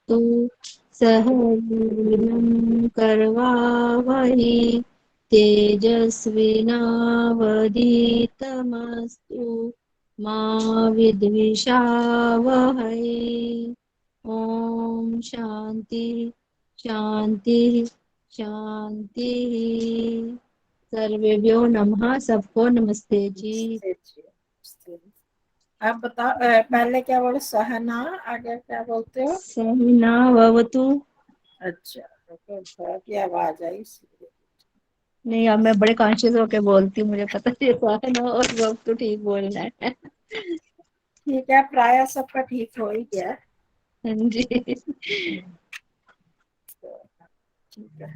तु सह वीर्यं करवावहै तेजस्विनावधीतमस्तु मा विद्विषावहै। ओम शांति शांति शांति। सर्वेभ्यो नमः। सबको नमस्ते जी। आप बताओ, पहले क्या बोले? सहना, आगे क्या बोलते हो? सहना भवतु। अच्छा, तो थोड़ा की आवाज आई इसलिए। नहीं, अब मैं बड़े कॉन्शियस होके बोलती हूँ, मुझे पता है सहना और भवतु ठीक बोलना है। ठीक है, प्राय सबका ठीक हो ही गया। हाँ जी। तो ठीक है,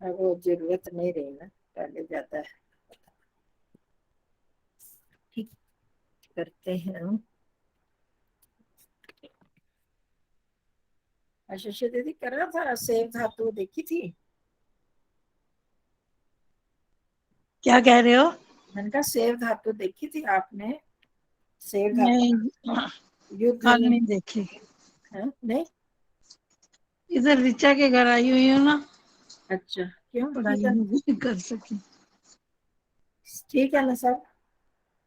अब वो जरूरत नहीं रही ना, पहले ज्यादा ठीक करते हैं हम। आशीषा दीदी कर रहा था, सेव धातु देखी थी? क्या कह रहे हो? मैंने कहा सेव धातु देखी थी आपने? सेव नहीं, धातु युद्ध कल में नहीं देखी। है? नहीं। इधर ऋचा के घर आई हुई हूँ ना, अच्छा, क्यों? पढ़ाई नहीं कर सकी। ठीक है ना सब?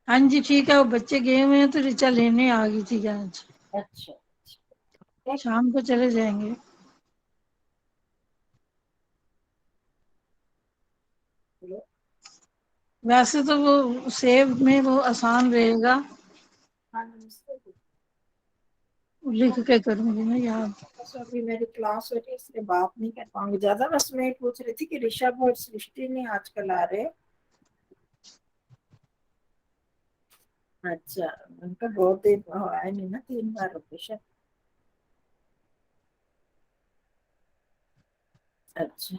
हाँ जी ठीक है, वो बच्चे गए हुए हैं तो ऋचा लेने आ गई थी आज। अच्छा, शाम को चले जाएंगे। वैसे तो वो सेव में वो आसान रहेगा, लिख के करूंगी ना याद। बस अभी मेरी क्लास हो रही है इसलिए बात नहीं कर पाऊंगी ज्यादा। बस मैं पूछ रही थी कि ऋषभ और सृष्टि नहीं आजकल आ रहे? अच्छा, उनका बहुत दिन आया नहीं ना, 3 बार ऑपरेशन। अच्छा,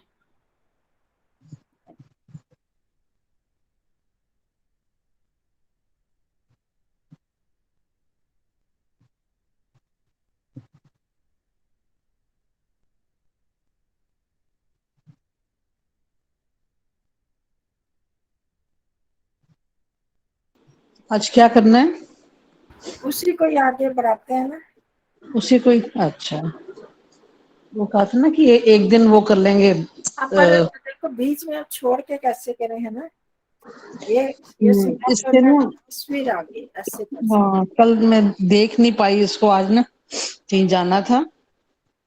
आज क्या करना है? उसी को ही आगे बढ़ाते हैं ना। उसी को ही। अच्छा, वो कहा था ना कि एक दिन वो कर लेंगे। पर देखो बीच में आप छोड़ के कैसे करें, है ना? ये सीधा इससे करना, ना, तस्वीर आ गई, ऐसे कर हाँ सकते। कल मैं देख नहीं पाई इसको, आज ना कहीं जाना था।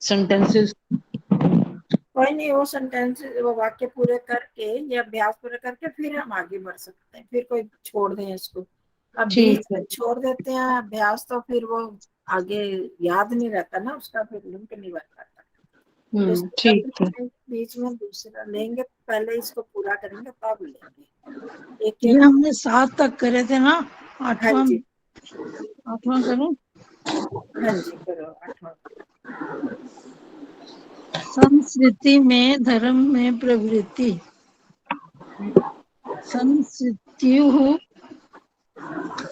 सेंटेंसेस। कोई नहीं, वो सेंटेंस, वो वाक्य पूरे करके या अभ्यास पूरे करके फिर हम आगे बढ़ सकते हैं, फिर कोई छोड़ दें इसको। अब ठीक बीच है। में छोड़ देते हैं अभ्यास तो फिर वो आगे याद नहीं रहता ना, उसका फिर लिंक नहीं बन पाता। तो इसको जब ठीक है। बीच में दूसरा लेंगे, पहले इसको पूरा करेंगे तब लेंगे एक ये एक। हमने 7 तक करे थे ना, हाँ आठवां। जी, आठवां करूं? हाँ जी, करो 8वां। संस्कृति में धर्म में प्रवृत्ति। संस्कृत्यु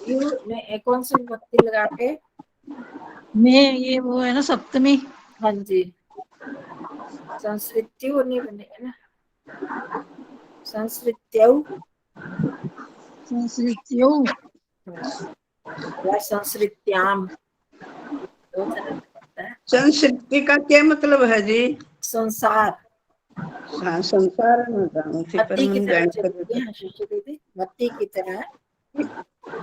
यू ने कौन सी विभक्ति लगा के? में, ये वो है ना सप्तमी। हाँ जी, संस्कृत्यु नहीं बनेगा ना, संस्कृत्यौ। संस्कृत्यो। या संस्कृत्याम, दो तरह का होता है। संस्कृति का क्या मतलब है जी? संसार। हाँ, संसार में जाऊँ थी पर मत्ती की मन तरह जान चलती है शिशु दीदी, मत्ती की तरह।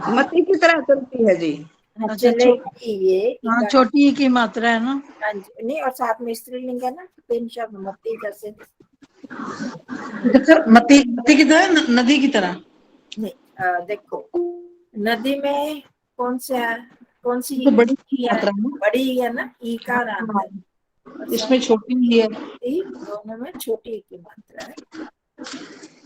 मती की तरह चलती है जी। हाँ, अच्छा चलेगी ये हाँ, इकारा। छोटी की मात्रा है ना। हाँ जी, नहीं, और साथ में स्त्रीलिंग है ना, 3 शब्द मत्ती जैसे। मती मती की तरह, नदी की तरह। नहीं, देखो नदी में कौन से है, कौन सी तो बड़ी ई है? मात्रा है ना। बड़ी है ना, ई का रात हाँ, है। और इसमें छोटी भी है। संस्कृति दोनों में छोटी की मात्रा है।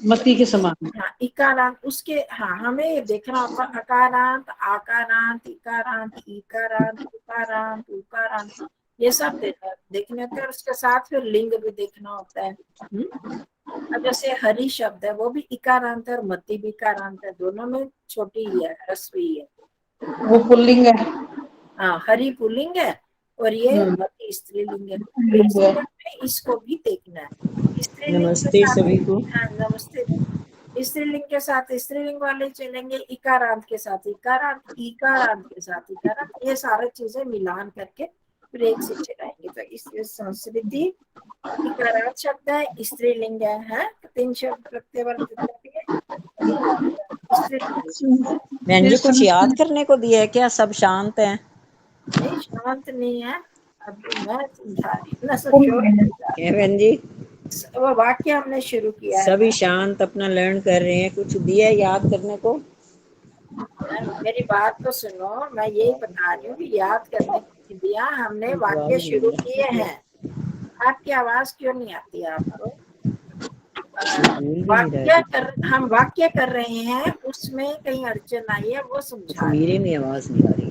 मती के समान। हाँ, इकारांत उसके, हाँ हमें ये देखना होता है, अकारांत, आकारांत, इकारांत, ईकारांत, उकारांत, उकारांत, ये सब देखने होते हैं। और उसके साथ फिर लिंग भी देखना होता है। अब जैसे हरि शब्द है, वो भी इकारांत है और मति भी इकारांत है, दोनों में छोटी ही है, ह्रस्व ही है। वो पुल्लिंग है। हाँ, हरि पुल्लिंग है और ये हम्म, मति स्त्रीलिंग है। तो पुल्लिंग है। इसलिए हमें इसको भी देखना है। स्त्रीलिंग के नमस्ते साथ, सभी को। हाँ नमस्ते दीदी, स्त्रीलिंग के साथ स्त्रीलिंग वाले चलेंगे, इकारांत के साथ इकारांत, इकारांत के साथ इकारांत, ये सारी चीजें मिलान करके फिर एक से चलाएंगे। इस संस्कृति इकारांत शब्द है, स्त्रीलिंग है, 3 शब्द प्रत्ययवर्तित करके स्त्रीलिंग। बहन जी कुछ याद करने को दिया है क्या? सब शांत हैं? नहीं, शांत नहीं है, अब मैं समझा रही हूँ ना, सब शोर क्या बहन जी? वो वाक्य हमने शुरू किया है सभी ना। शांत अपना लर्न कर रहे हैं, कुछ दिया है याद करने को? मेरी बात तो सुनो, मैं यही बता रही हूँ कि याद करने को नहीं दिया, हमने जवाब वाक्य ही शुरू नहीं किए हैं। आपकी आवाज क्यों नहीं आती है आपको? भूल भी नहीं रहा है। हम वाक्य कर रहे हैं, उसमें कहीं अड़चन आई है, वो समझा रहे हैं। मेरे में आवाज नहीं आ रही।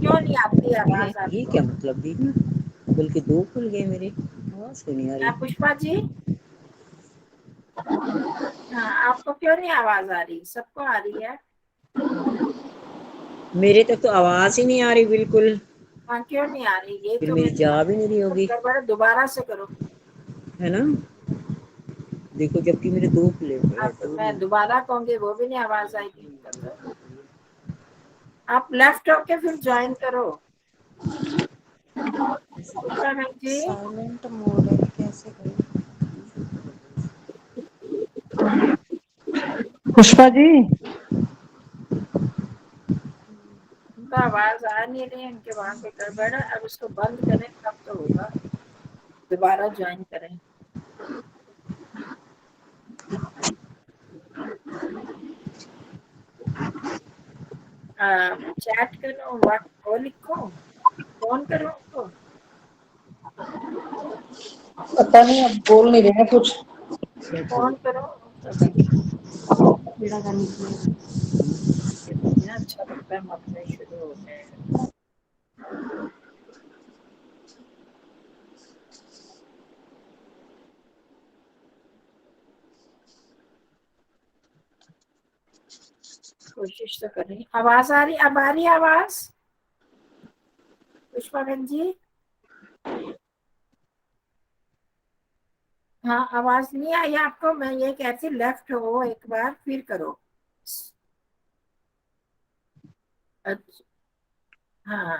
क्यों नहीं आती आवाज ये आपको? क्या मतलब दी ना, बल्कि 2 खुल गए मेरे, आवाज क्यों नहीं आ क्या रही? पुष्पा जी? हाँ, आपको क्यों नहीं आवाज आ रही? सबको आ रही है। मेरे तक तो आवाज ही नहीं आ रही बिल्कुल। हाँ, क्यों नहीं आ रही? ये फिर तो मेरी मेरी जा भी नहीं रही होगी, गड़बड़ है, दोबारा से करो। है ना? देखो जबकि मेरे 2 खुले हुए हैं अब तो मैं दोबारा कहूंगी, वो भी नहीं आवाज आएगी तो आप लेफ्ट होके फिर ज्वाइन करो। पुष्पा बहन जी, साइलेंट मोड है, कैसे करूं? पुष्पा जी उनका आवाज आ नहीं रही है, उनके वहां पे गड़बड़ है। अब उसको बंद करें तब तो होगा, दोबारा ज्वाइन करें। चैट करो, वो लिखो, फोन करो उनको। पता नहीं, अब बोल नहीं रहे हैं कुछ। फोन करो तभी कितना अच्छा लगता है, हम अपने शुरू हो गए। कोशिश तो करें। आवाज आ रही? अब आ रही आवाज पुष्पा बहन जी? हाँ, आवाज नहीं आई आपको? मैं ये कहती, लेफ्ट हो एक बार फिर करो। अच्छा, हाँ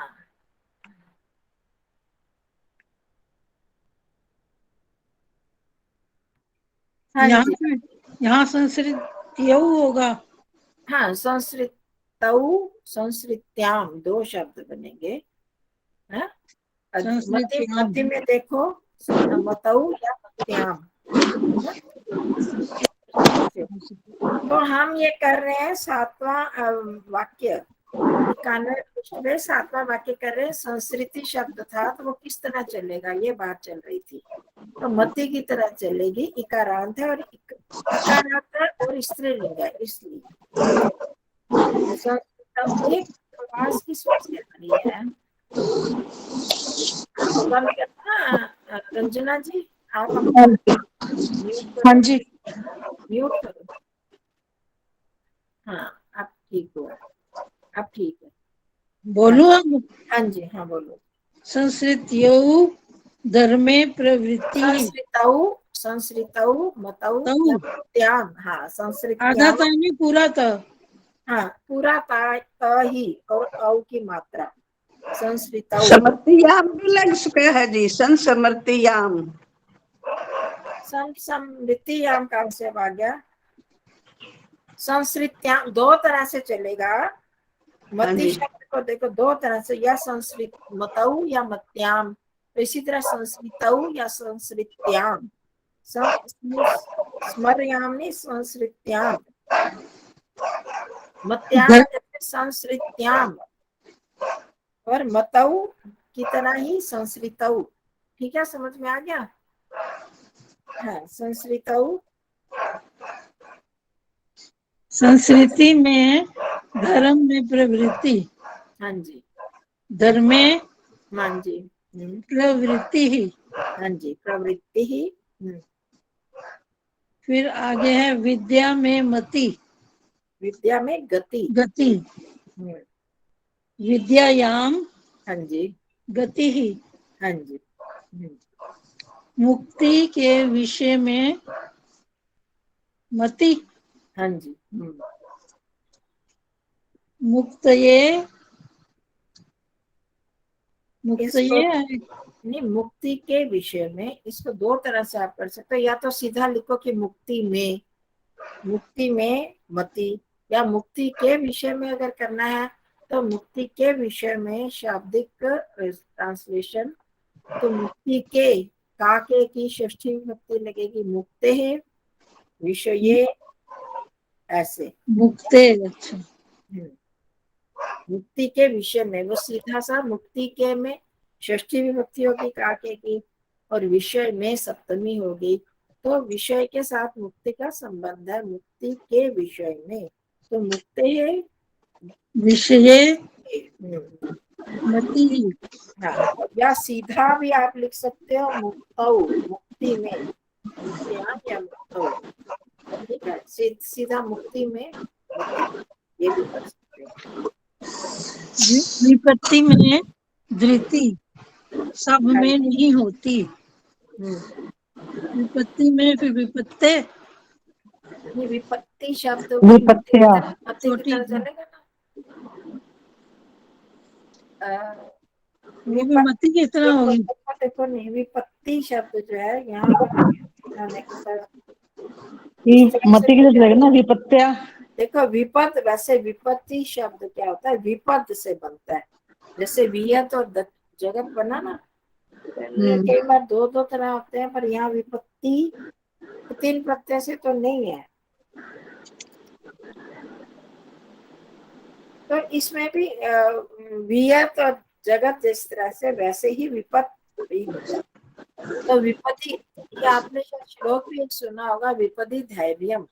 हाँ यहाँ जी, से यहाँ संस्कृत यऊ होगा। हाँ, संस्कृत संस्कृत्याम 2 शब्द बनेंगे। हाँ? संस्कृत मति में देखो, मतऊ या मत्याम। तो हम ये कर रहे हैं 7वां वाक्य, 91 पृष्ठ में 7वां वाक्य कर रहे हैं। संस्कृति शब्द था तो वो किस तरह चलेगा, ये बात चल रही थी। तो मति की तरह चलेगी, इकारांत है और इकारांत है और स्त्रीलिंग है, इसलिए एक आवाज किस वजह से आ रही है? आपको बंद करना, रंजना जी, आप अपना म्यूट हाँ करो, जी, म्यूट करो। हाँ, आप ठीक हो, आप ठीक है। बोलूं अब? हाँ जी, हाँ बोलो। संस्कृत यऊ धर्मे प्रवृत्ति संस्कृतौ मतौ या तऊ त्याम। हाँ, आधा संस्कृत्याम। था नहीं पूरा था। हाँ, पूरा ता ही और औ की मात्रा संस्कृतौ। समर्थियाम भी लग चुका है जी, समर्थियाम। समृतियाम कहाँ से आ गया? संस्कृत्याम 2 तरह से चलेगा। हाँ मति जी, शब्द को देखो 2 तरह से, या संस्कृत मतौ या मत्याम। तो इसी तरह संस्कृतौ या संस्कृत्याम, स्मरयामि संस्कृत्याम, मत्याम धर, संस्कृत्याम, और मतौ की तरह ही संस्कृतौ। ठीक है, समझ में आ गया? हाँ, संस्कृतौ। संस्कृति में धर्म में प्रवृत्ति, हाँ जी, धर्मे हाँ जी, प्रवृत्ति ही। हाँ जी, प्रवृत्ति ही। फिर आगे है विद्या में मति, विद्या में गति। गति। विद्यायाम हाँ जी, गति ही। हाँ जी, मुक्ति के विषय में मति, हाँ जी, मुक्तये, इसको मुक्तये है। नहीं, मुक्ति के विषय में इसको दो तरह से आप कर सकते हो। या तो सीधा लिखो कि मुक्ति में मति, या मुक्ति के विषय में अगर करना है तो मुक्ति के विषय में शाब्दिक ट्रांसलेशन, तो मुक्ति के काके की षष्ठी विभक्ति लगेगी, मुक्ते है विषय, ऐसे मुक्ते, अच्छा। मुक्ति के विषय में, वो सीधा सा मुक्ति के में षष्ठी विभक्ति होगी काके की, और विषय में सप्तमी होगी। तो विषय के साथ मुक्ति का संबंध है, मुक्ति के विषय में। तो मुक्ते है विषय मति। हाँ, या सीधा भी आप लिख सकते हो मुक्तौ, मुक्ति में, या मुक्तौ, ठीक है। सीधा मुक्ति में ये भी कर सकते हो। विपत्ति में धृति सब में नहीं होती। विपत्ति में फिर विपत्ते, ये विपत्ति शब्द विपत्तिया। मति की तरह चलेगा ना। वो भी मति की तरह होगी। देखो नहीं, विपत्ति शब्द जो है यहाँ पर मति की जगह ना विपत्तिया। देखो विपद, वैसे विपत्ति शब्द क्या होता है, विपद से बनता है। जैसे वियत और जगत बना ना, कई बार दो तरह होते हैं, पर यहाँ विपत्ति 3 प्रत्यय से तो नहीं है। तो इसमें भी वियत और जगत जिस तरह से, वैसे ही विपत भी होता है। तो विपत्ति, ये आपने शायद श्लोक भी एक सुना होगा, विपदि धैर्यम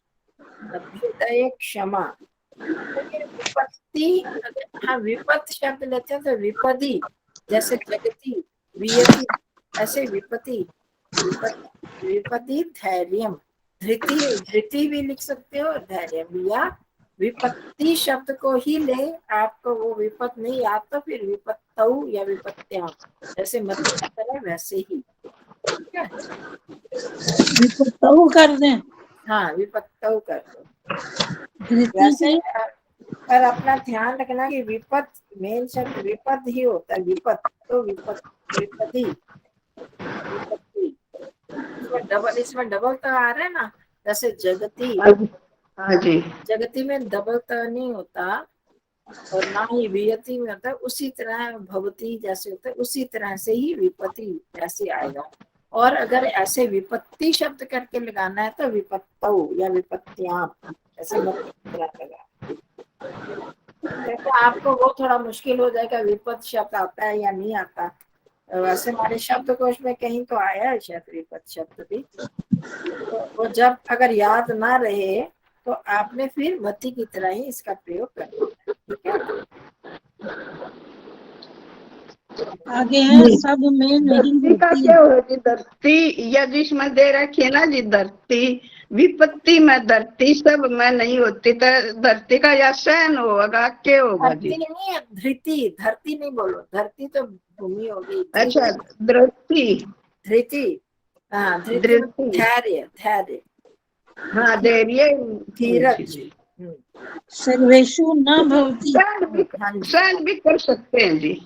अभ्युदय क्षमा। तो ये विपत्ति, अगर हाँ विपत शब्द लेते हैं तो विपदि, जैसे जगति वियति, ऐसे विपत्ति विपत्ति धैर्यम, धृति भी लिख सकते हो, धैर्य, या विपत्ति शब्द को ही ले, आपको वो विपत नहीं याद तो फिर विपत्तौ या विपत्त्याम, जैसे मति की तरह वैसे ही, ठीक है। विपत्तौ कर दें, हाँ विपत्तौ कर दो धृति वैसे। की। पर अपना ध्यान रखना कि विपत मेन शब्द विपद ही होता है, विपत तो विपत्ति, इसमें डबल तो आ रहा है ना, जैसे जगती, हाँ जी। जगती में डबल तो नहीं होता, और ना ही वियति में होता है। उसी तरह भवती जैसे होता है, उसी तरह से ही विपत्ति ऐसे आएगा। और अगर ऐसे विपत्ति शब्द करके लगाना है तो विपत्तौ या विपत्त्याम, ऐसे लगा। देखो आपको वो थोड़ा मुश्किल हो जाएगा, विपत शब्द आता है या नहीं आता। वैसे हमारे शब्दकोश में कहीं तो आया है शायद विपत शब्द भी। तो वो जब अगर याद ना रहे तो आपने फिर मति की तरह ही इसका प्रयोग करना है, ठीक है। आगे है सब में नहीं धरती का होती। क्या होगी, धरती या जिसमें दे रखी है ना जी, धरती विपत्ति में धरती सब में नहीं होती, तो धरती का या सहन होगा, क्या होगा जी? धरती नहीं है, धृति, धरती नहीं बोलो, धरती तो भूमि होगी। अच्छा, धरती, धृति, हाँ धृति धैर्य, हाँ धैर्य, धीरज। सर्वेषु न भवति। सहन भी कर सकते हैं जी।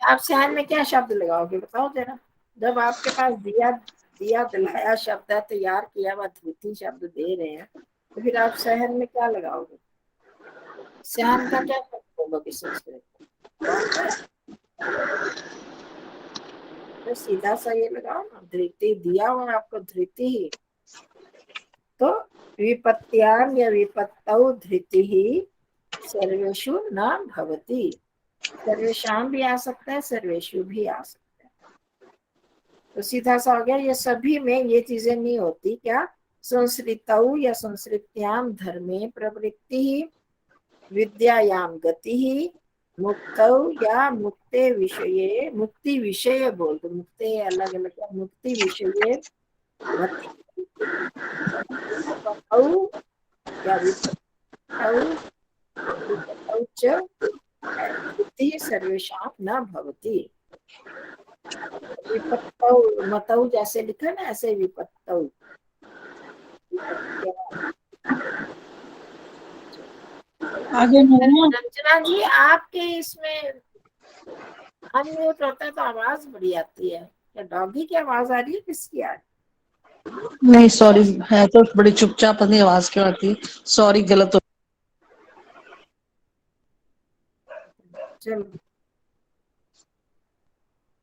आप सहन में क्या शब्द लगाओगे बताओ जरा। जब आपके पास दिया दिलाया शब्द है, तैयार किया हुआ धृति शब्द दे रहे हैं, तो फिर आप सहन में क्या लगाओगे? सहन का क्या शब्द होगा संस्कृत में? तो सीधा सा ये लगाओ ना, धृति दिया हुआ आपको, धृति ही। तो विपत्त्याम या विपत्तौ धृति ही सर्वेषु न भवति। सर्वेषाम भी आ सकता है, सर्वेषु भी आ सकता है। तो सीधा सा हो गया, ये सभी में ये चीजें नहीं होती। क्या? संस्कृतौ या संस्कृत्याम धर्मे प्रवृत्ति ही, विद्यायाम गति ही, मुक्तौ या मुक्ते विषये, मुक्ति विषय बोल दो, मुक्ते अलग अलग, मुक्ति विषये मति या विपत्तौ च धृति सर्वेषाम न भवति। विपत्तौ मतौ जैसे लिखा ना, ऐसे विपत्तौ। आगे रंजना जी, आपके इसमें अनम्यूट होता है तो आवाज बड़ी आती है। क्या डॉगी की आवाज आ रही है, किसकी आ रही नहीं सॉरी, है तो बड़ी चुपचाप, अपनी आवाज क्यों आती है? सॉरी, गलत हो। है? चलो,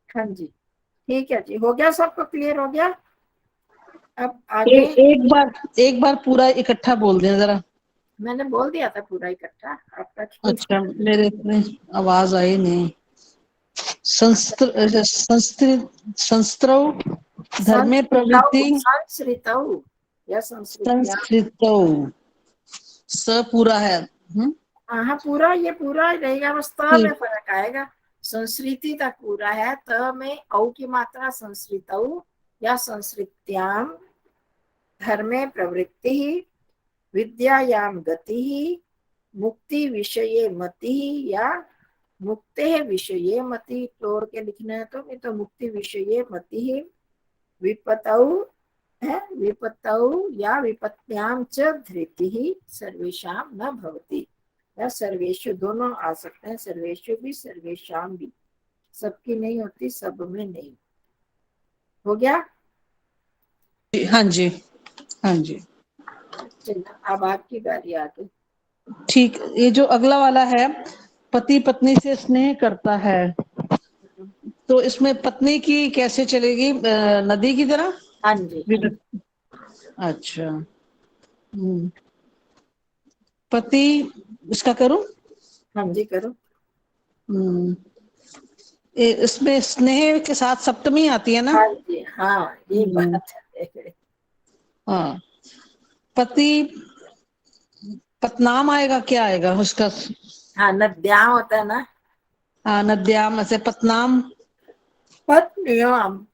हाँ जी, ठीक है जी, हो गया, सबको क्लियर हो गया। अब आगे एक बार पूरा इकट्ठा बोल दें जरा। मैंने बोल दिया था पूरा इकट्ठा, आपका अच्छा, मेरे में आवाज आई नहीं। संस्त्र धर्मे प्रवृत्ति संस्कृतौ या संस्कृत्या। संस्कृतौ, स पूरा है। हाँ पूरा, ये पूरा ही रहेगा, बस त में ठीक। फर्क आएगा। संस्कृति तक पूरा है, त में औ की मात्रा संस्कृतौ या संस्कृत्याम, धर्मे प्रवृत्ति, विद्यायां गति, मुक्ति विषये मति या मुक्ते विषये मति, तोड़ के लिखना है तो नहीं तो मुक्ति विषये मति, विपतौ है, विपत्तौ या विपत्त्यां च धृतिः सर्वेषां न भवति, या सर्वेषु दोनों आ सकते हैं, सर्वेषु भी सर्वेषां भी, सबकी नहीं होती, सब में नहीं। हो गया? हाँ जी, हाँ जी, चलो अब आपकी बारी आ गई। ठीक। ये जो अगला वाला है, पति पत्नी से स्नेह करता है, तो इसमें पत्नी की कैसे चलेगी? नदी की तरह? हाँ जी, हाँ जी, अच्छा। पति, इसका करूं? हाँ जी करो। हम्म, इसमें स्नेह के साथ सप्तमी आती है ना? हाँ जी, हाँ ये हम्म, बात है। हाँ। पति, पतनाम आएगा, क्या आएगा उसका? हाँ नद्यां होता है ना, हाँ, नद्याम से पतनाम। पत्न्याम,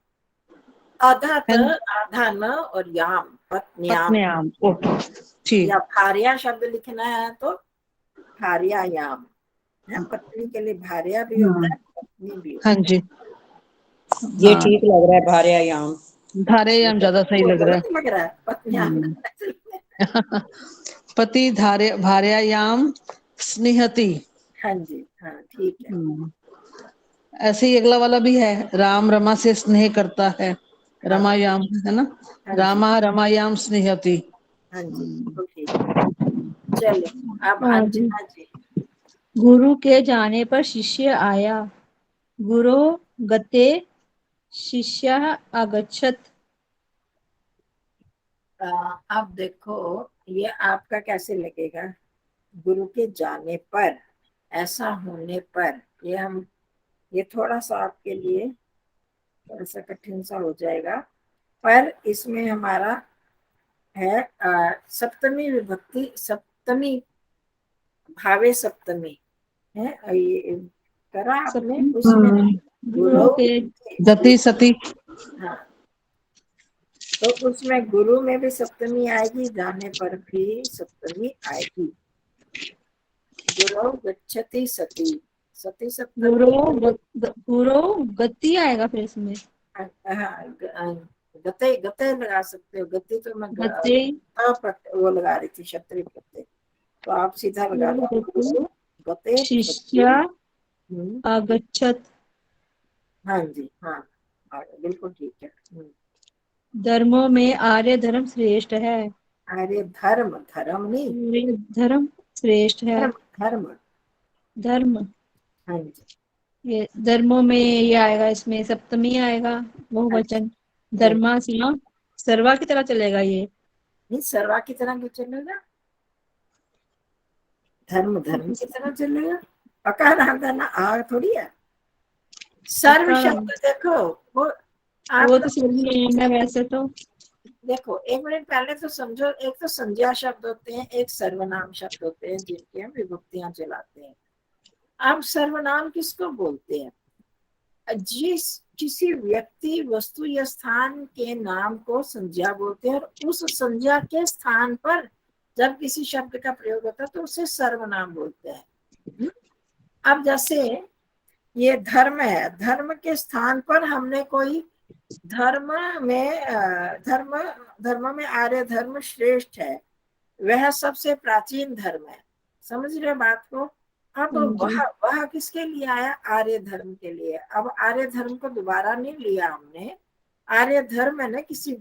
आधा त है ना? आधा न और याम, पत्न्याम। पत्न्याम, ओके, ठीक। या भार्या शब्द लिखना है तो भार्यायाम है, पत्नी के लिए भार्या भी होता हाँ, है, पत्नी भी हाँ होता जी, ये हाँ। ठीक लग रहा है, भार्यायाम। धारेयाम ज्यादा है। सही वो लग रहा गलत लग रहा है, पत्न्याम। है। पति धारे भार्यायाम स्नेहति। हाँ जी, हाँ ठीक है। ऐसे ही अगला वाला भी है, राम रमा से स्नेह करता है, हाँ रमायाम, है ना? हाँ जी, रामा रमायाम स्नेहति। हाँ जी बिल्कुल ठीक है। चलो अब हाँ जी। अंजना जी। गुरु के जाने पर शिष्य आया, गुरो गते शिष्यः अगच्छत्। अब देखो ये आपका कैसे लगेगा, गुरु के जाने पर, ऐसा होने पर, ये थोड़ा सा आपके लिए थोड़ा सा कठिन सा हो जाएगा, पर इसमें हमारा है सप्तमी विभक्ति, सप्तमी भावे सप्तमी है, ये करा आपने उसमें गुरु गुरु। के गति सती। हाँ तो उसमें गुरु में भी सप्तमी आएगी, जाने पर भी सप्तमी आएगी। गुरु गच्छति सती, सती सप्तमी। गुरु गति आएगा फिर इसमें। हाँ, गते गते लगा सकते हो, गति तो मैं गते वो लगा रही थी, क्षत्रिय प्रत्यय, तो आप सीधा लगा दो गुरु गते सती। शिष्य अगच्छत्। हाँ जी, हाँ बिल्कुल ठीक है। धर्मों में आर्य धर्म श्रेष्ठ है। अरे धर्म, धर्म नहीं, आर्य धर्म श्रेष्ठ है। धर्म धर्म। धर्म, हाँ जी, ये धर्मों में ये आएगा, इसमें सप्तमी आएगा, अच्छा, बहुवचन। नहीं धर्मा सिया सर्वा की तरह चलेगा ये। नहीं, सर्वा की तरह क्यों चलेगा, धर्म धर्म की तरह चलेगा, पका नाम ना आ थोड़ी है। सर्व पक्का शब्द देखो, वो आप वो तो लोग सही है वैसे तो। देखो, एक मिनट पहले तो समझो, एक तो संज्ञा शब्द होते हैं, एक सर्वनाम शब्द होते हैं जिनकी हम विभक्तियां चलाते हैं। अब सर्वनाम किसको बोलते हैं? जिस किसी व्यक्ति वस्तु या स्थान के नाम को संज्ञा बोलते हैं, और उस संज्ञा के स्थान पर जब किसी शब्द का प्रयोग होता है तो उसे सर्वनाम बोलते हैं। अब जैसे ये धर्म है, धर्म के स्थान पर हमने कोई धर्म में धर्म में आर्य धर्म श्रेष्ठ है, वह सबसे प्राचीन धर्म है। समझ रहे बात को? अब वह किसके लिए आया? आर्य धर्म के लिए। अब आर्य धर्म को दोबारा नहीं लिया हमने। आर्य धर्म है ना किसी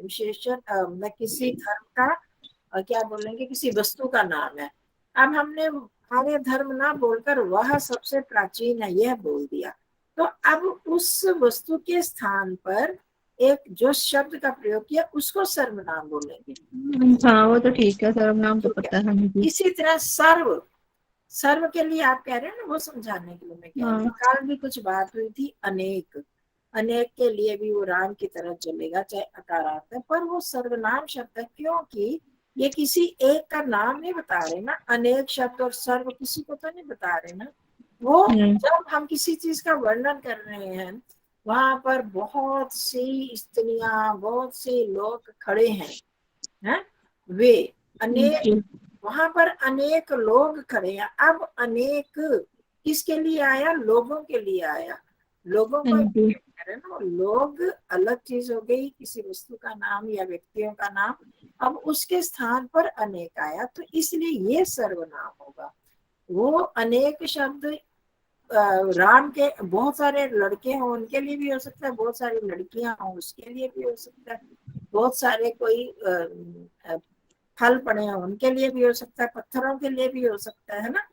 विशेषण न किसी धर्म का क्या बोलेंगे, किसी वस्तु का नाम है। अब हमने आर्य धर्म ना बोलकर वह सबसे प्राचीन है यह बोल दिया। तो अब उस वस्तु के स्थान पर एक जो शब्द का प्रयोग किया उसको सर्वनाम बोलेंगे। हाँ वो तो ठीक है, सर्वनाम तो पता है मुझे। इसी तरह सर्व, सर्व के लिए आप कह रहे हैं ना, वो समझाने के लिए मैं कह रही हूँ। कल भी कुछ बात हुई थी अनेक, अनेक के लिए भी वो राम की तरह चलेगा चाहे अकारांत है, पर वो सर्वनाम शब्द है क्योंकि ये किसी एक का नाम नहीं बता रहे ना। अनेक शब्द और सर्व किसी को तो नहीं बता रहे ना। वो जब हम किसी चीज का वर्णन कर रहे हैं वहां पर बहुत सी स्त्रियां, बहुत से लोग खड़े हैं, वे अनेक, वहां पर अनेक लोग खड़े हैं। अब अनेक किसके लिए आया? लोगों के लिए आया। लोगों को कह रहे ना, लोग अलग चीज हो गई, किसी वस्तु का नाम या व्यक्तियों का नाम। अब उसके स्थान पर अनेक आया तो इसलिए ये सर्वनाम होगा। वो अनेक शब्द राम के बहुत सारे लड़के हों उनके लिए भी हो सकता है, बहुत सारी लड़कियां हों उसके लिए भी हो सकता है, बहुत सारे कोई फल पड़े हैं उनके लिए भी हो सकता है, पत्थरों के लिए भी हो सकता है ना।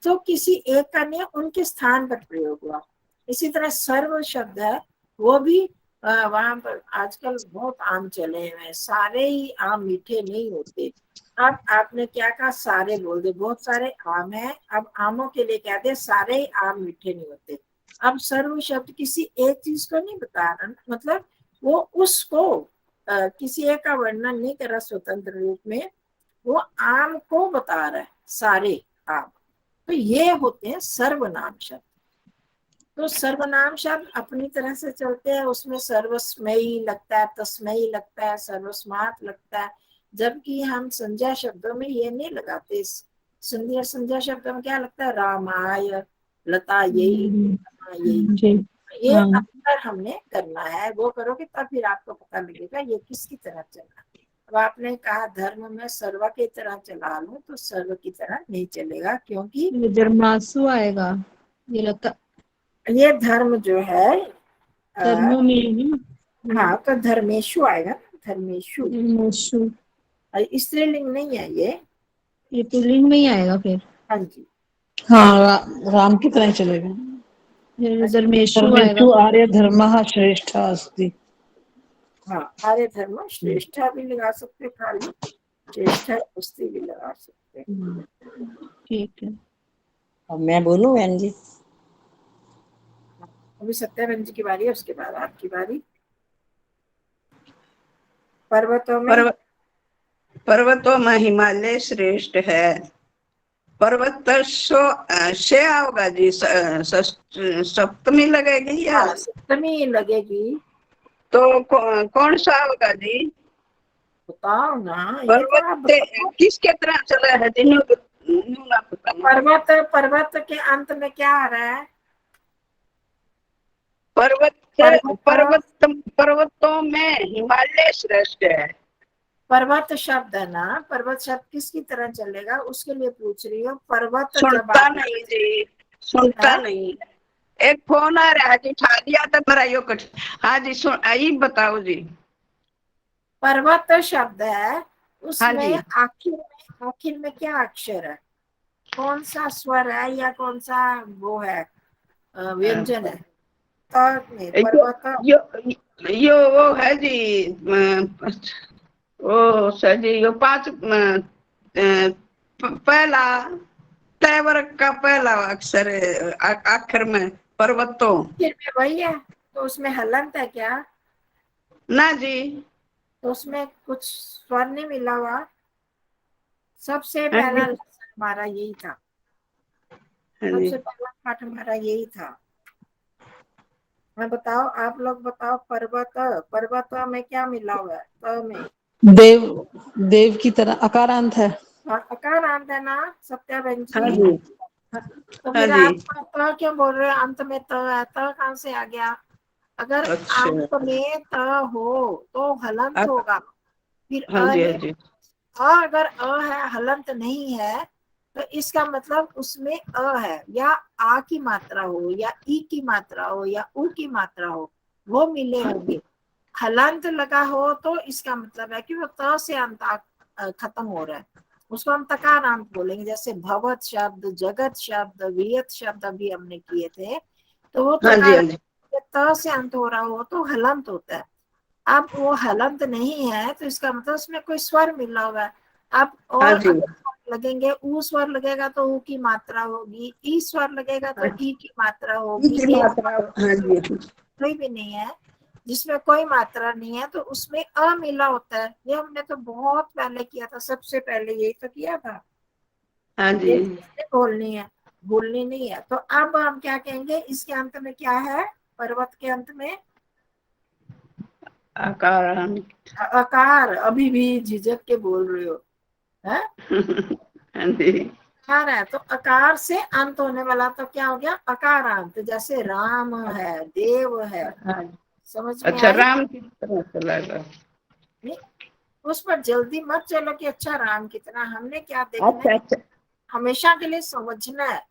तो किसी एक का नहीं, उनके स्थान पर प्रयोग हुआ। इसी तरह सर्व शब्द है वो भी वहां पर आजकल बहुत आम चले हैं। सारे ही आम मीठे नहीं होते। अब आपने क्या कहा? सारे बोल दे, बहुत सारे आम हैं। अब आमों के लिए कहते हैं सारे ही आम मीठे नहीं होते। अब सर्व शब्द किसी एक चीज को नहीं बता रहा, मतलब वो उसको किसी एक का वर्णन नहीं कर रहा स्वतंत्र रूप में, वो आम को बता रहा है, सारे आम। तो ये होते हैं सर्वनाम शब्द। तो सर्वनाम शब्द अपनी तरह से चलते हैं, उसमें सर्वस्मयी लगता है, तस्मयी लगता है, सर्वस्मात लगता है। जबकि हम संज्ञा शब्दों में ये नहीं लगाते। संज्ञा शब्दों में क्या लगता है? रामाय, लता यही। ये अंतर हमने करना है, वो करोगे तब फिर आपको पता लगेगा ये किसकी तरह चलना। अब आपने कहा धर्म में सर्व की तरह चला लो, तो सर्व की तरह नहीं चलेगा क्योंकि धर्मासु आएगा। ये लगता ये धर्म जो है धर्मों में, हाँ तो धर्मेशु आएगा। धर्मेशु स्त्रीलिंग नहीं है ये पुल्लिंग में ही आएगा फिर। हाँ जी, हाँ राम की तरह चलेगा। धर्मेशु आएगा। आर्य धर्मः श्रेष्ठः अस्ति। हाँ आर्य धर्म श्रेष्ठा भी लगा सकते, खाली श्रेष्ठा अस्ति भी लगा सकते। ठीक है। अब मैं बोलूं बहन जी? अभी सत्याबेन जी की बारी है, उसके बाद आपकी बारी। पर्वतों में पर्वतों में हिमालय श्रेष्ठ है। पर्वत से होगा जी, सप्तमी लगेगी या सप्तमी लगेगी तो कौन सा होगा जी? बताओ ना। पर्वत किसके तरह चला है तीनों? पर्वत के अंत में क्या आ रहा है? पर्वतों में हिमालय श्रेष्ठ है। पर्वत शब्द है ना, पर्वत शब्द किसकी तरह चलेगा उसके लिए पूछ रही हूँ। पर्वत सुनता नहीं जी, सुनता नहीं। एक फोन आ रहा है जी, उठा दिया तो मेरा यो कुछ। हाँ जी सुन, आई बताओ जी। पर्वत शब्द है, उसमें आखिर में क्या अक्षर है? कौन सा स्वर है या कौन सा वो है व्यंजन है? पर्वत यो वो है जी, ओ सर जी यो 5 पहला तय वर्ग का पहला अक्षर आखिर में पर्वतों में वही है। तो उसमें हलंत है क्या? ना जी, तो उसमें कुछ स्वर नहीं मिला हुआ। सबसे पहला हमारा यही था, सबसे पहला पाठ हमारा यही था। मैं बताओ, आप लोग बताओ। पर्वत में क्या मिला हुआ है? त में देव की तरह अकारांत है। अकारांत है ना सत्याबेन जी? हाँ जी, तो फिर आप त क्यों बोल रहे हो? अंत में त है, त कहाँ से आ गया? अगर अंत में त हो तो हलंत होगा। फिर हाँ जी, हाँ जी। अगर अ है, हलंत नहीं है, तो इसका मतलब उसमें अ है, या आ की मात्रा हो, या ई की मात्रा हो, या उ की मात्रा हो, वो मिले होंगे। हलंत लगा हो तो इसका मतलब है कि वो त से अंत खत्म हो रहा है, उसको हम तकारांत बोलेंगे। जैसे भवत शब्द, जगत शब्द, वियत शब्द अभी हमने किए थे, तो वो हाँ जी, हाँ जी। त से अंत हो रहा हो तो हलंत होता है। अब वो हलंत नहीं है तो इसका मतलब उसमें कोई स्वर मिला हुआ है। अब हाँ और जी। अगर स्वर लगेंगे, ऊ स्वर लगेगा तो ऊ की मात्रा होगी, ई स्वर लगेगा तो ई की मात्रा होगी। की ए मात्रा, हाँ जी। कोई भी नहीं है जिसमें कोई मात्रा नहीं है तो उसमें अ मिला होता है। ये हमने तो बहुत पहले किया था, सबसे पहले यही तो किया था। हाँ जी। ये चीजें बोलनी है, भूलनी नहीं है। तो अब हम क्या कहेंगे, इसके अंत में क्या है, पर्वत के अंत में आकार। अकार। अभी भी झिझक के बोल रहे हो है, हाँ जी। अकार है तो अकार से अंत होने वाला तो क्या हो गया, अकारांत। जैसे राम है, देव है, हाँ। समझ में अच्छा, आई? राम की तरह चला गया। नहीं, उस पर जल्दी मत चलो कि अच्छा राम कितना, हमने क्या देखना है अच्छा कि अच्छा। हमेशा के लिए समझना है।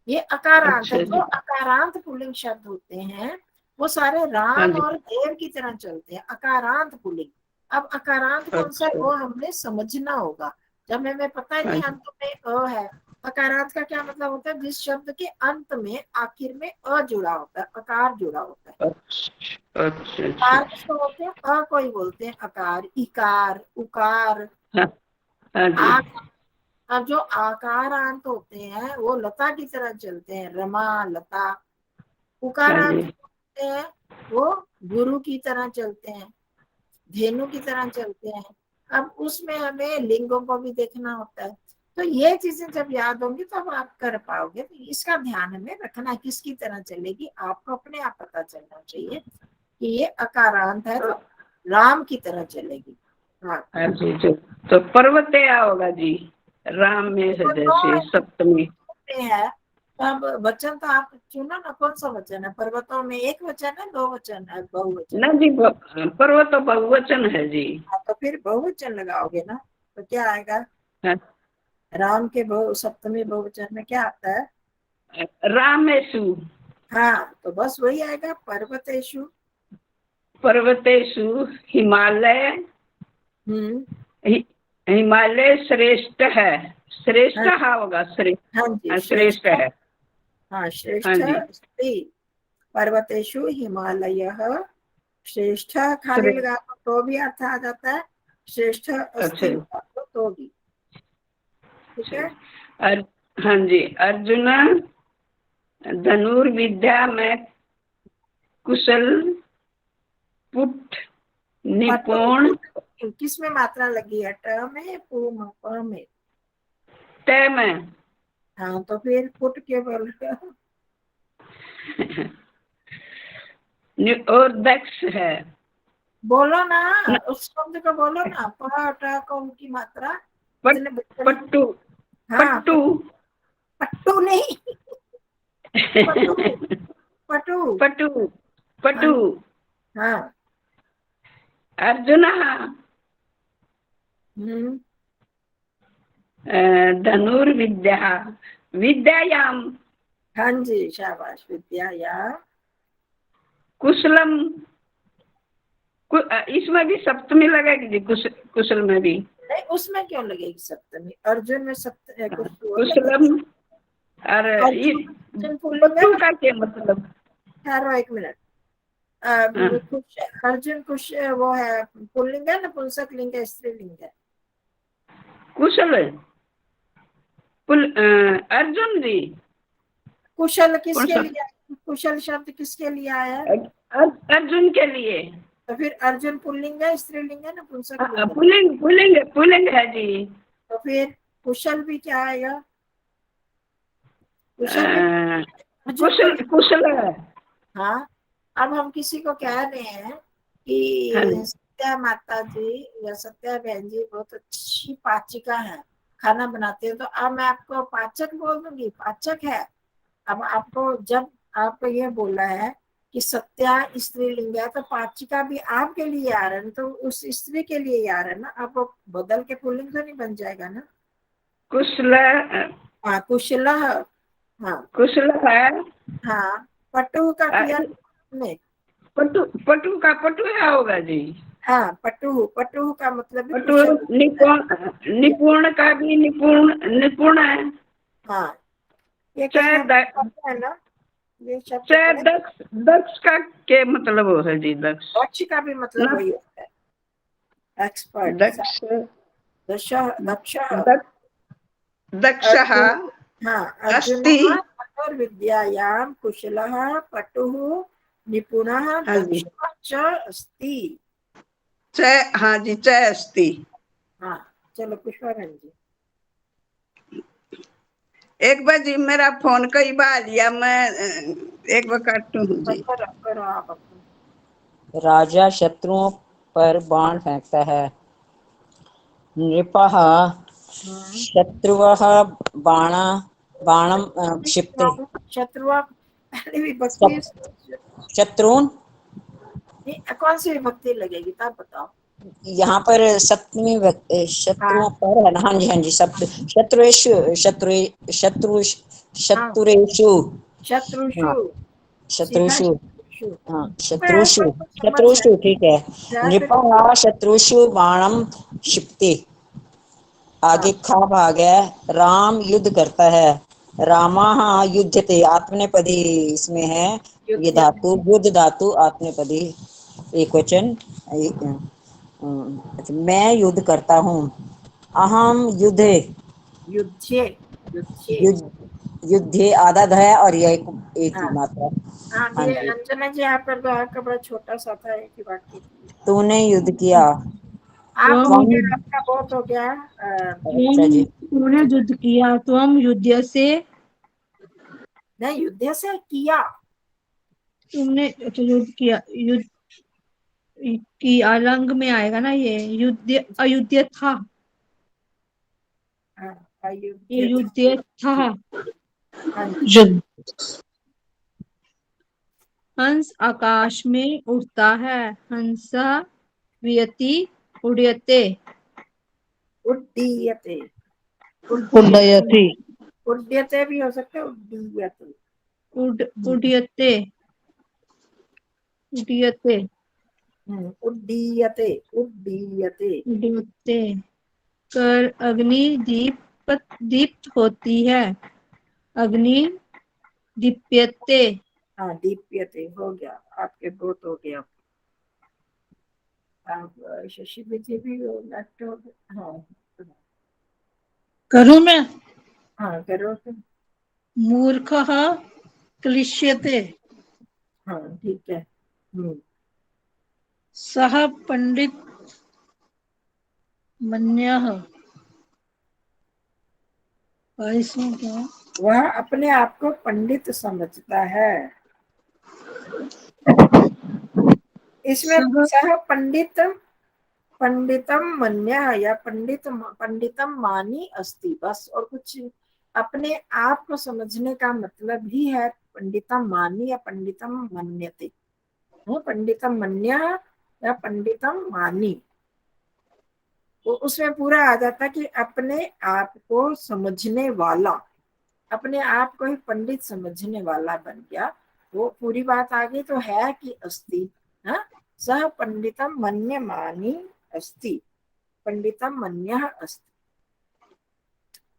ये अकारांत है, अच्छा जो जी। अकारांत पुल्लिंग शब्द होते हैं वो सारे हाँ राम जी। और देव की तरह चलते हैं, अकारांत पुल्लिंग। अब अकारांत कौन सा है अच्छा। वो हमने समझना होगा। जब हमें पता है हाँ कि जी। अंत में अ है, अकारांत का क्या मतलब होता है, जिस शब्द के अंत में आखिर में अ जुड़ा होता है, अकार जुड़ा होता है। अच्छा अच्छा अकार अच्छा। किसको बोलते हैं, अ को ही बोलते हैं अकार, इकार, उकार, हाँ हाँ जी। आकार। अब जो आकारांत होते हैं वो लता की तरह चलते हैं, रमा, लता। हाँ उकारांत जी। होते हैं वो गुरु की तरह चलते हैं, धेनु की तरह चलते हैं। अब उसमें हमें लिंगों को भी देखना होता है। तो ये चीजें जब याद होंगी तो अब आप कर पाओगे। तो इसका ध्यान हमें रखना, किसकी तरह चलेगी आपको अपने आप पता चलना चाहिए कि ये अकारांत है तो राम की तरह चलेगी। हाँ, हाँ जी जी। तो पर्वत क्या होगा जी, राम में है तो जैसे सप्तमी। है। तो अब वचन तो आप चुनो ना, कौन सा वचन है, पर्वतों में एक वचन है, दो वचन है, बहुवचन? ना जी, पर्वत तो बहुवचन है जी। हाँ, तो फिर बहुवचन लगाओगे ना, तो क्या आएगा, हाँ, राम के बहु सप्तमी बहुवचन में क्या आता है? रामेशु। हाँ, तो बस वही आएगा, पर्वतेषु। पर्वतेषु हिमालय। हम्म। हिमालय श्रेष्ठ है। श्रेष्ठ हाँ, हा होगा, श्रेष्ठ। हाँ जी, हाँ, श्रेष्ठ श्रेष्ठ। है। हाँ, हाँ श्रेष्ठ जी। स्त्री। पर्वतेषु हिमालय श्रेष्ठ, खाली श्रेष्ठ। लगा दो तो भी अर्थ आ जाता है, श्रेष्ठ अच्छा अस्ति लगा दो तो भी। ठीक है। अच्छा। हाँ जी। अर्जुन धनुर्विद्या में कुशल, पुट, निपुण। पटु किस में मात्रा लगी है, ट में, पू में, प में? तय में। हाँ, तो फिर पुट के बोल रहे हो? और दक्ष है। बोलो ना, न, उस शब्द को बोलो ना, प ट को की मात्रा पट, इतने बड़े। पट्टू। हाँ, पट्टू। पट्टू नहीं, पटु, पटु। पटु। हाँ, पटु। हाँ। अर्जुन हम्म। धनुर्विद्या विद्यायाम हाँ जी, शाबाश, विद्या या। कुशलम। इसमें भी सप्तमी लगेगी जी, कुशल में भी। नहीं, उसमें क्यों लगेगी सप्तमी, अर्जुन में कुछ और कुशलम। लगेगी। अरे ये अर्जुन, अर्जुन पुल्लिंग है पट्टू ना? का क्या मतलब। ठहरो एक मिनट। हाँ, कुश, अर्जुन कुश वो है, पुल्लिंग है, नपुंसक लिंग है, स्त्रीलिंग है? कुशल। अर्जुन जी। कुशल कौन किसके सा। लिए आया? कुशल शब्द किसके लिए आया है? अर्जुन के लिए। तो फिर अर्जुन पुल्लिंग है, स्त्रीलिंग है, नपुंसक लिंग है? पुलिंग पुलिंग पुलिंग है जी। तो फिर कुशल भी क्या आएगा, कुशल भी अ, अर्जुन कुशल पुल्लिंग। कुशल है। हाँ। अब हम किसी को कह रहे हैं हाँ कि जी। सत्या माता जी या सत्या बहन जी बहुत अच्छी पाचिका है, खाना बनाते हैं, तो अब मैं आपको पाचक बोल दूंगी, पाचक है। अब आपको जब आपको ये बोला है कि सत्या स्त्रीलिंग है तो पाचिका भी आपके लिए आ रहा है, तो उस स्त्री के लिए आ रहा है ना, आप वो बदल के पुल्लिंग तो नहीं बन जाएगा ना? कुशल, हाँ कुशलः, हाँ कुशल है। हाँ। पटु का किया नहीं। पटु, पटु का पटुया होगा जी। हाँ पटु, पटु का मतलब भी पटु कुशल। निपुण, निपुण का भी निपुण, निपुण है। हाँ ये चाहे कहीं पता है ना, ये शब्द चाहे पढ़े। दक्ष, दक्ष का के मतलब वो है जी, दक्ष। दक्ष का भी मतलब ना, वही होता है, एक्सपर्ट। दक्ष, दक्ष, दक्ष दक्ष अर्जुन, हाँ अस्ति। अर्जुनः धनुर्विद्यायां कुशलः पटुः निपुणः हाँ जी, दक्षः च अस्ति। चय, हाँ जी, चय अस्ति। हाँ चलो पुष्पारानी जी। एक बार जी मेरा फोन कई बार लिया, मैं एक बार काटू हूँ जी। करो आप अपना। राजा शत्रुओं पर बाण फेंकता है। नृपः शत्रुवः बाणा बाणं क्षिप्ते। शत्रुआ पहली विभक्ति है। शत्रुन, कौन सी विभक्ति लगेगी तब बताओ। यहाँ पर सप्तमी शत्रुओं पर है ना। हाँ जी, हाँ जी, शत्रुषु, शत्रुषु, शत्रुषु, शत्रुषु, हाँ सीखा शत्रुषु, शत्रुषु। हाँ मैं शत्रुषु, ऐसा कुछ समझ शत्रुषु, ठीक है। जाए फिर। नृपः शत्रुषु बाणम क्षिप्ते, आगे खा भागे। राम युद्ध करता है। रामाः युध्यते, आत्मनेपदी इसमें है ये युद्ध, धातु, युद्ध धातु आत्मनेपदी एक वचन। अच्छा, मैं युद्ध करता हूँ। अहम युद्धे, युद्धे, युद्धे। युद्धे आधा ध है और ये एक ही हाँ मात्रा। हाँ हाँ ये जी, अंजना जी आपका दोहा का बड़ा छोटा सा था, एक ही वाक्य थी। तूने युद्ध किया। आप हो तुम, गया, आपका बहुत हो गया। अच्छा जी, तुमने युद्ध किया, तुम युद्ध से, नहीं युद्ध से किया। तुमने अच्छा युद्ध किया, युद्ध की अलंग में आएगा ना ये, युद्ध अयुद्ध था, हाँ, ये अयुद्ध। युद्ध था। हाँ जी। युद्ध, हंस आकाश में उड़ता है। हंस व्यति उड़यते, उड्डीयते, उड्डयति, उड्डयते भी हो सकता है, उड्डीयते। उड़यते, उड़यते, उड्डीयते, उड्डीयते। उड़यते कर अग्नि दीप्त होती है। अग्नि दीप्यते, हाँ दीप्यते हो गया, आपके बहुत हो गया। आप शशि विजय भी हो, नेक्स्ट हो गया। हाँ करूँ मैं? हाँ करो तो। मूर्खः क्लिश्यते, हाँ ठीक है। सः पंडित मन्यः, इसमें क्या है? वह अपने आप को पंडित समझता है। इसमें सः सह पंडित, पंडितम मन्यः या पंडितम मानी अस्ति, बस और कुछ। अपने आप को समझने का मतलब ही है पंडितम मानी या पंडितम मन्यते। पंडितम मन्यः या पंडितम मानी, वो उसमें पूरा आ जाता कि अपने आप को समझने वाला, अपने आप को ही पंडित समझने वाला बन गया। वो पूरी बात आ गई तो है कि अस्ति। हाँ सह पंडितम मन्यमानी अस्ति, पंडितम मन्यः अस्ति।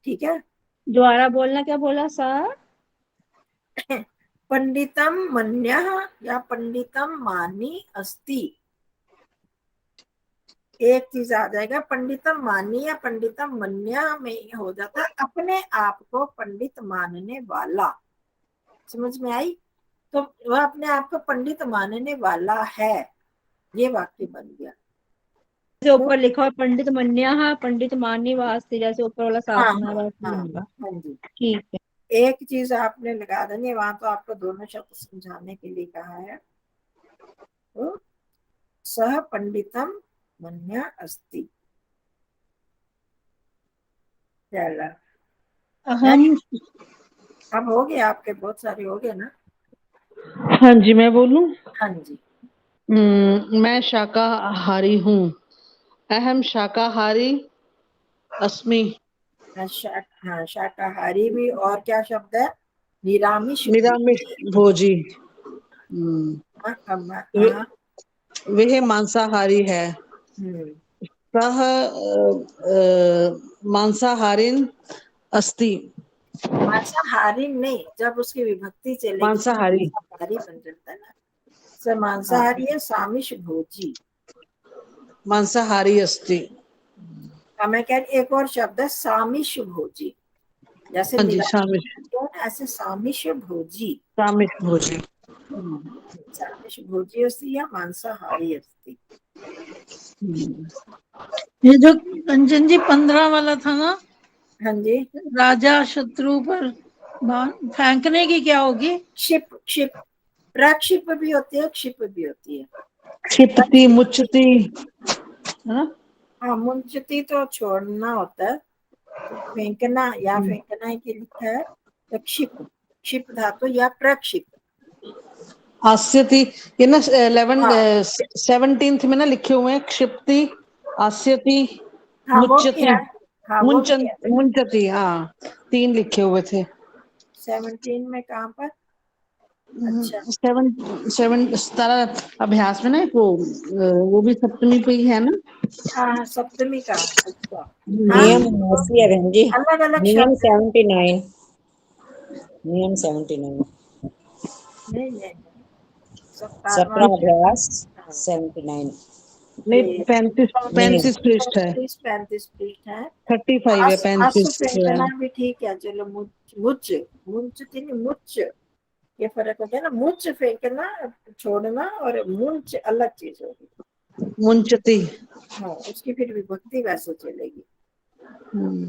ठीक है। दोबारा बोलना, क्या बोला सर? पंडितम मन्यः या पंडितम मानी अस्ति, एक चीज आ जाएगा। पंडितम मानी या पंडितम मन्यः में हो जाता है अपने आप को पंडित मानने वाला। समझ में आई? तो वह अपने आप को पंडित मानने वाला है, ये वाक्य बन गया। जैसे ऊपर लिखा है पंडित मन्या, पंडित मानी वास्ते, जैसे ऊपर वाला साफ हाँ ना हाँ वैसे हाँ होगा। हाँ जी। ठीक है। एक चीज आपने लगा देनी, वहां तो आपको दोनों शब्द समझाने के लिए कहा है। तो सह पंडितम मन्या अस्ति, चला हम, अब हो गया, आपके बहुत सारे हो गए ना। हाँ जी मैं बोलूं? हाँ जी। मैं शाकाहारी हूँ। अहम शाकाहारी अस्मि, हाँ, शाकाहारी भी। और क्या शब्द है? निरामिष निरामिष भोजी। वे- हाँ, वह मांसाहारी है। हम्म, सह मांसाहारिन अस्ति। मांसाहारी नहीं, जब उसकी विभक्ति चलेगी तो मांसाहारी मांसाहारी बन जाता है ना। स मांसाहारी है, सामिष भोजी। मांसाहारी अस्ति। मैं कह रही एक और शब्द है सामिष भोजी। जैसे हाँ जी, निरामिष शामिश है, ऐसे सामिष भोजी। शामिश भोजी। सामिष भोजी अस्ति या मांसाहारी अस्ति। ये जो कंचन जी 15 वाला था ना, हाँ जी। राजा शत्रु पर बाण फेंकने की क्या होगी? क्षिप, क्षिप, प्रक्षिप भी होती है, क्षिप भी होती है। क्षिपति मुचति, है ना? हाँ, मुंचती तो छोड़ना होता है, तो फेंकना या फेंकना ही के लिखा है। तो क्षिप, क्षिप धातु या प्रक्षिप। आस्यति, ये ना 17th में ना लिखे हुए हैं, क्षिप्ति, आस्यति, हाँ, वो भी मुच्यति, है। हाँ, वो भी है। मुंचति। हाँ, 3 लिखे हुए थे। 17 में कहाँ पर? अच्छा, 17 अभ्यास में ना एक वो भी सप्तमी पे ही है ना। हाँ, सप्तमी का। अच्छा, हाँ, नियम 79 है बहन जी। अलग अलग नियम शब्द। 79, नियम 79, नहीं, नहीं, 17वां 17 अभ्यास 79। नहीं, ये 35 पृष्ठ है। 35 पृष्ठ है। 35 है, आस 35 है। फेंकना भी ठीक है, चलो। मुच, मुंच नहीं, मुच, ये फर्क हो गया ना। मुच फेंकना, छोड़ना, और मुंच अलग चीज होगी। मुंचति। हाँ, उसकी फिर विभक्ति वैसे चलेगी।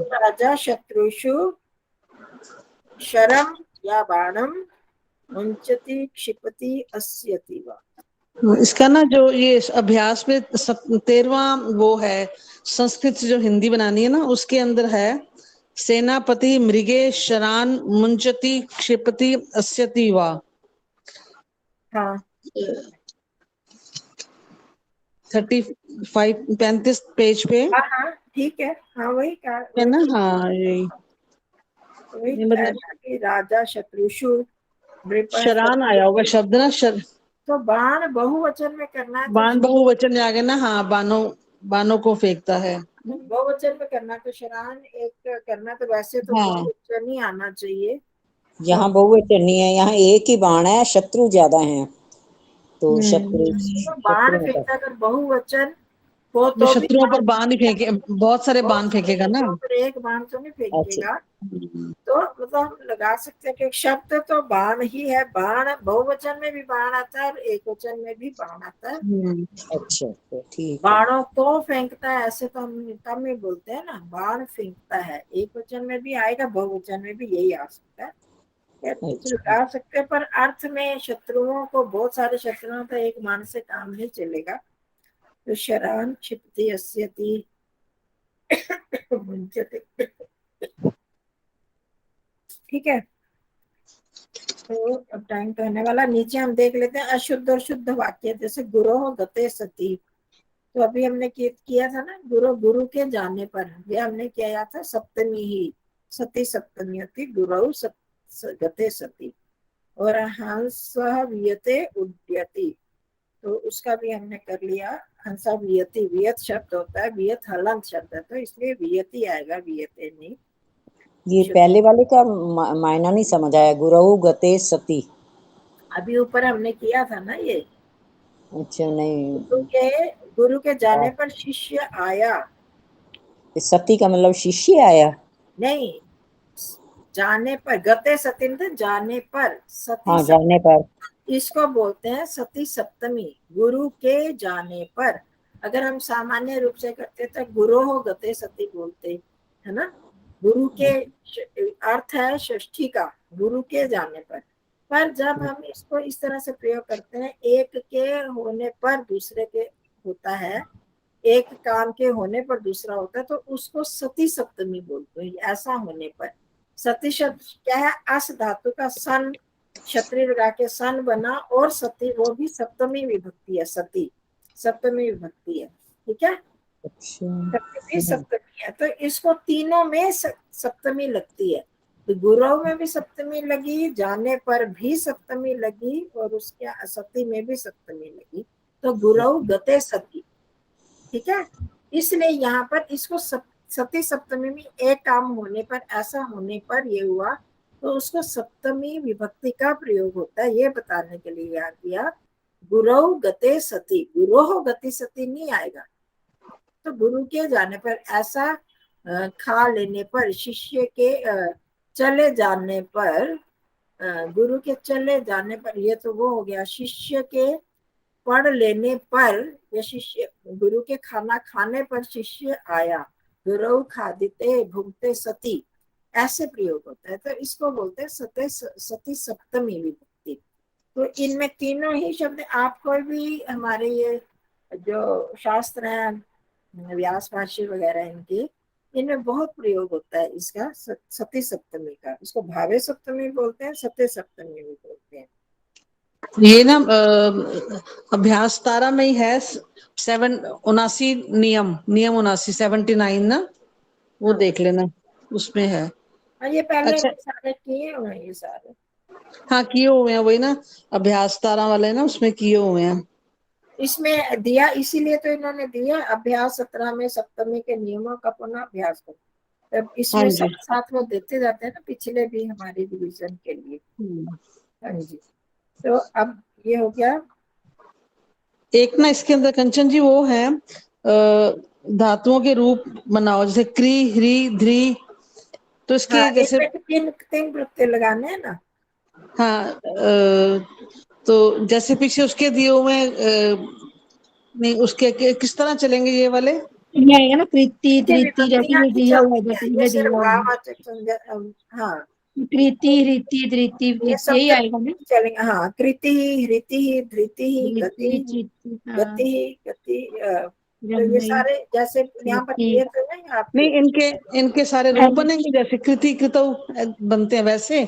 राजा शत्रुषु शरम या बाणम मुंचति क्षिपति अस्यति वा। इसका ना जो ये अभ्यास में 13वां वो है, संस्कृत से जो हिंदी बनानी है ना, उसके अंदर है सेनापति मृगे शरान मुंचति क्षिपति अस्यति वा। हाँ, 35 पेज पे हाँ, हाँ, ठीक है। हाँ, वही कहा, है वही ना। हाँ, यही वही ये बताया मतलब ना कि राजा शत्रुषु नृप शरान आया होगा शब्द ना, तो बाण बहुवचन में करना है, तो बाण बहुवचन आ गया ना। हाँ, बाणों को फेंकता है। बहुवचन में करना, तो शरान एक करना, तो वैसे तो हाँ, बहुवचन ही आना चाहिए। यहाँ बहुवचन नहीं है, यहाँ एक ही बाण है, शत्रु ज्यादा हैं, तो शत्रु, तो बाण शत्रु फेंकता, अगर बहुवचन हो ये तो भी शत्रुओं पर बाण बाण ही फेंके, बहुत सारे बहुत बाण सारे फेंकेगा ना। शब्दों पर एक बाण तो नहीं अच्छा। फेंकेगा। तो मतलब हम लगा सकते हैं कि शब्द तो बाण ही है। बाण बहुवचन में भी बाण आता है और एक वचन में भी बाण आता है। अच्छा, तो ठीक है। बाणों को फेंकता है, ऐसे तो हम कम ही बोलते हैं ना। बाण फेंकता है, एक वचन में भी आएगा, बहुवचन में भी यही आ सकता है। या कुछ अच्छा, लगा सकते हैं, पर अर्थ में शत्रुओं को, बहुत सारे शत्रुओं का एक मान से काम नहीं चलेगा। तो शरान क्षिपति अस्यति मुंचति। ठीक है, तो अब टाइम तो होने वाला। नीचे हम देख लेते हैं अशुद्ध और शुद्ध वाक्य। जैसे गुरोह गते सती, तो अभी हमने किया था ना, गुरु के जाने पर। ये हमने किया था सप्तमी ही, सती सप्तमी होती, गुरु गते सती। और हंस वियते उड्यति, तो उसका भी हमने कर लिया। हंसा वियति, वियत शब्द होता है, वियत हलंत शब्द है, तो इसलिए वियति आएगा, वियते नहीं। ये पहले वाले का मायना नहीं समझ आया, गुरु गते सती। अभी ऊपर हमने किया था ना ये। अच्छा, नहीं। गुरु के जाने पर शिष्य आया, सती का मतलब शिष्य आया। नहीं, जाने पर, गते सती मतलब जाने पर, सती हाँ, जाने पर। इसको बोलते हैं सती सप्तमी, गुरु के जाने पर। अगर हम सामान्य रूप से करते तो गुरु हो गते सती बोलते, है ना। गुरु के अर्थ है षष्ठी का, गुरु के जाने पर जब हम इसको इस तरह से प्रयोग करते हैं, एक के होने पर दूसरे के होता है, एक काम के होने पर दूसरा होता है, तो उसको सती सप्तमी बोलते हैं। ऐसा होने पर सती शब्द क्या है? अस धातु का सन, क्षत्रिय लगा के सन बना, और सती वो भी सप्तमी विभक्ति है, सती सप्तमी विभक्ति है। ठीक है, सप्तमी सप्तमी है, तो इसको तीनों में सप्तमी लगती है। तो गुरु में भी सप्तमी लगी, जाने पर भी सप्तमी लगी, और उसके सती में भी सप्तमी लगी, तो गुरु गते सती। ठीक है, इसलिए यहाँ पर इसको सती सप्तमी में एक काम होने पर, ऐसा होने पर ये हुआ, तो उसको सप्तमी विभक्ति का प्रयोग होता है, ये बताने के लिए याद किया। गुरु गते सती, गुरु गति सती नहीं आएगा। तो गुरु के जाने पर, ऐसा खा लेने पर, शिष्य के चले जाने पर, गुरु के चले जाने पर, ये तो वो हो गया। शिष्य के पढ़ लेने पर, या शिष्य गुरु के खाना खाने पर शिष्य आया, गुरु खादिते भुगते सती, ऐसे प्रयोग होता है। तो इसको बोलते हैं सती सप्तमी विभक्ति। तो इनमें तीनों ही शब्द, आप कोई भी हमारे ये जो शास्त्र हैं, व्यास भाष्य वगैरह, इनमें बहुत प्रयोग होता है इसका, सती सप्तमी का। इसको भावे सप्तमी बोलते हैं, सत्य सप्तमी भी बोलते हैं। ये ना अभ्यास तारा में ही है 79 नियम 79 ना, वो देख लेना, उसमें है। ये पहले अच्छा, सारे किए हुए हैं, ये सारे हाँ किए हुए हैं, वही ना अभ्यास तारा वाले ना, उसमें किए हुए हैं। इसमें दिया, इसीलिए तो इन्होंने दिया अभ्यास 17 में सप्तमी के नियमों का पुनः अभ्यास करो। अब इसमें हाँ जी। साथ साथ वो देते जाते हैं ना, पिछले भी हमारी रिवीजन के लिए। हाँ जी, तो अब ये हो गया। एक ना इसके अंदर कंचन जी वो है धातुओं के रूप बनाओ, जैसे क्री ह्री ध्री, तो इसके हाँ, जैसे तीन तीन प्रत्यय लगाने हैं ना। हाँ तो जैसे पीछे उसके दिए हुए नहीं, उसके किस तरह चलेंगे ये वाले? ये आएगा ना कृति धृति, जैसे विभक्तियां ये ही दिया हुआ है, चलती जैसे हैं, ये ये दिया सिर्फ हुआ है भाववाचक हाँ, कृति ऋति धृति, ये यही सब आएगा ना। चलेंगे। हाँ, कृति हृति धृति धृति गति, चित्ति, हाँ, गति तो ये रमणी, सारे जैसे यहाँ पर कृति। दिए तो नहीं आपके। नहीं, इनके सारे रूप बनेंगे, जैसे कृति कृतौ बनते हैं वैसे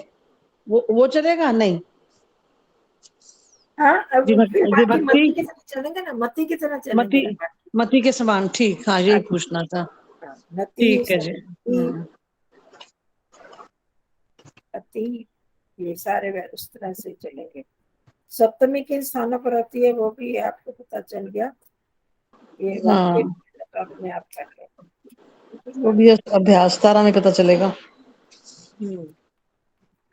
वो चलेगा नहीं? हाँ, अब फिर बाकी विभक्ति मती की तरह चलेंगे ना, मती की तरह चलेंगे मति ना बाकी। मति के समान, ठीक, हाँ यही हाँ, पूछना था। हाँ, नति ठीक है जी। अति, ये सारे उस तरह से चलेंगे। सप्तमी किन स्थानों पर होती है वो भी आपको पता चल गया। ये वाक्य हाँ, अपने आप कर लें। वो भी अभ्यास तारा में पता चलेगा।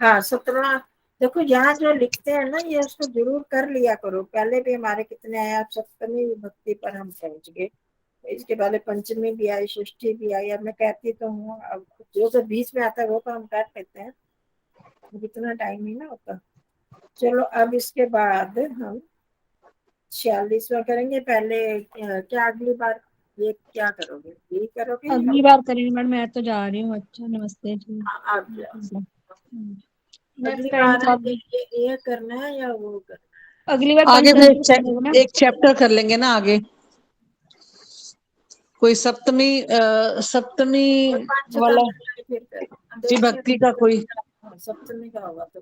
हाँ, 17 देखो, यहाँ जो लिखते हैं ना, ये उसको जरूर कर लिया करो। पहले भी हमारे कितने आए, आप सप्तमी विभक्ति पर हम पहुंच गए, इसके पहले पंचमी भी आई, षष्ठी भी आई। अब मैं कहती तो हूँ, अब जो बीच में आता है वो तो हम कर लेते हैं, इतना टाइम ही ना होता। चलो, अब इसके बाद हम 46वां करेंगे। पहले क्या अगली बार ये क्या करोगे, यही करोगे अगली बार करेंगे मैडम, मैं तो जा रही हूँ। अच्छा, नमस्ते जी। आप नेक्स्ट अगली टाइम बार ये करना है या वो करना अगली बार आगे पंचतंत्र ना। एक चैप्टर कर लेंगे ना आगे, कोई सप्तमी वाला है? फिर विभक्ति का कोई। सप्तमी का होगा तो